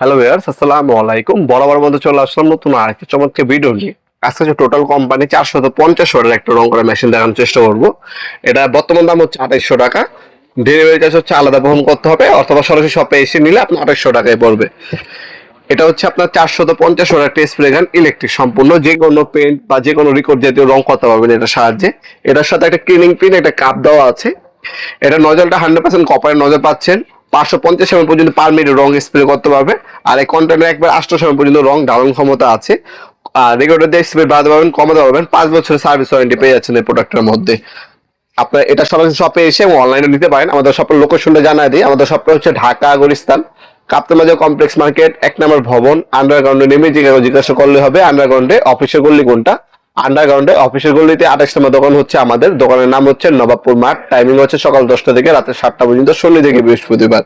Hello viewers, আসসালামু আলাইকুম। বরাবর মতো চলে আসলাম নতুন আরেকটা চমৎকার ভিডিও নিয়ে। আজকে যে টোটাল কোম্পানি 450 ওয়াটের একটা রং করা মেশিন দেখানোর চেষ্টা করব। এটা বর্তমান দাম হচ্ছে 2800 টাকা। ডেলিভারি চার্জ হচ্ছে আলাদা বহন করতে হবে, অথবা সরাসরি শপে এসে নিলে আপনার 2800 টাকায় পড়বে। এটা হচ্ছে আপনার 450 ওয়াটের একটা স্প্রে গান, ইলেকট্রিক সম্পূর্ণ। যে কোনো পেন্ট বা যে কোনো রিকোড জাতীয় রং করতে পারবেন এটার সাহায্যে। এটার সাথে একটা ক্লিনিং পিন, একটা কাপ দেওয়া আছে। এটা নজলটা 100% কপারের নজল পাচ্ছেন। 550 ml পর্যন্ত পার মিনিট রং স্প্রে করতে পারবে। আর এই কন্টেনারে একবার 800 ml পর্যন্ত রং ঢালানোর ক্ষমতা আছে। আর রেগুলেটর দিয়ে স্প্রে বাড়াতে পারবেন, কমাতে পারবেন। 5 বছরের সার্ভিস ওয়ারেন্টি পেয়ে যাচ্ছেন এই প্রোডাক্টের মধ্যে। আপনার এটা সরাসরি শপে এসে এবং অনলাইনে নিতে পারেন। আমাদের শপের লোকেশনটা জানাই দিই। আমাদের শপটা হচ্ছে ঢাকা গুলিস্তান কাপ্তামাজা কমপ্লেক্স মার্কেট, 1 নম্বর ভবন। আন্ডারগ্রাউন্ডে নেমে জিজ্ঞাসা করলে হবে আন্ডারগ্রাউন্ডে অফিসের গল্লি কোনটা। আন্ডারগ্রাউন্ডে অফিসের গল্লিতে 28 নম্বর দোকান হচ্ছে আমাদের। দোকানের নাম হচ্ছে নবাবপুর মাঠ। টাইমিং হচ্ছে সকাল 10টা থেকে রাতে 7টা পর্যন্ত, শনি থেকে বৃহস্পতিবার।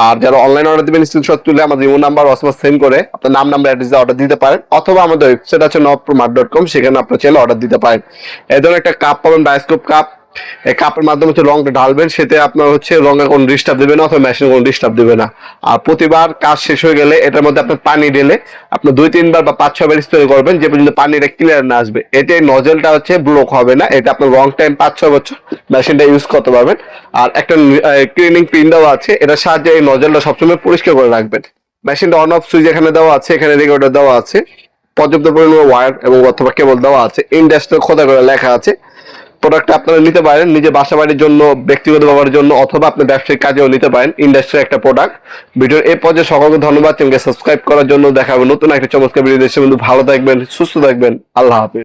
আর যারা অনলাইন অর্ডার দিবেন স্ক্রিনশট তুলে আমাদের ইমো নাম্বার ওয়াটসঅ্যাপ সেন্ড করে আপনার নাম্বার অ্যাড্রেস দিয়ে অর্ডার দিতে পারেন, অথবা আমাদের ওয়েবসাইট আছে নবপুরমাঠ.com, সেখানে আপনার চাইলে অর্ডার দিতে পারেন। এই ধরনের একটা কাপ পাবেন, বায়োস্কোপ কাপ। এই কাপের মাধ্যমে হচ্ছে রংটা ঢালবেন, সেতে আপনার হচ্ছে রঙের কোনো ডিস্টার্ব দেবে না, অথবা মেশিন কোনো ডিস্টার্ব দেবে না। আর প্রতিবার কাজ শেষ হয়ে গেলে এটার মধ্যে আপনার পানি ঢেলে আপনার 2-3 বার বা 5-6 বার স্প্রে করবেন, যে পর্যন্ত পানিটা ক্লিয়ার না আসবে। এতে নজলটা হচ্ছে ব্লক হবে না। এটা আপনার লং টাইম 5-6 বছর মেশিনটা ইউজ করতে পারবেন। আর একটা ক্লিনিং পিন দেওয়া আছে, এটার সাহায্যে এই নজলটা সবসময় পরিষ্কার করে রাখবেন। মেশিনটা অন অফ সুইচ এখানে দেওয়া আছে, এখানে রেগুলেটর দেওয়া আছে, পর্যাপ্ত পরিমাণে ওয়্যার এবং অথবা কেবল দেওয়া আছে। ইন্ডাস্ট্রিয়াল খোদা করে লেখা আছে। প্রোডাক্টটা আপনারা নিতে পারেন নিজে বাসা বাড়ির জন্য, ব্যক্তিগত ব্যবহারের জন্য, অথবা আপনার ব্যবসায়িক কাজেও নিতে পারেন। ইন্ডাস্ট্রির একটা প্রোডাক্ট। ভিডিওর এই পর্যায়ে সকলকে ধন্যবাদ। চ্যানেলকে সাবস্ক্রাইব করার জন্য। দেখা হবে নতুন একটা চমৎকার ভিডিও। দেশের বন্ধু, ভালো থাকবেন, সুস্থ থাকবেন। আল্লাহ হাফিজ।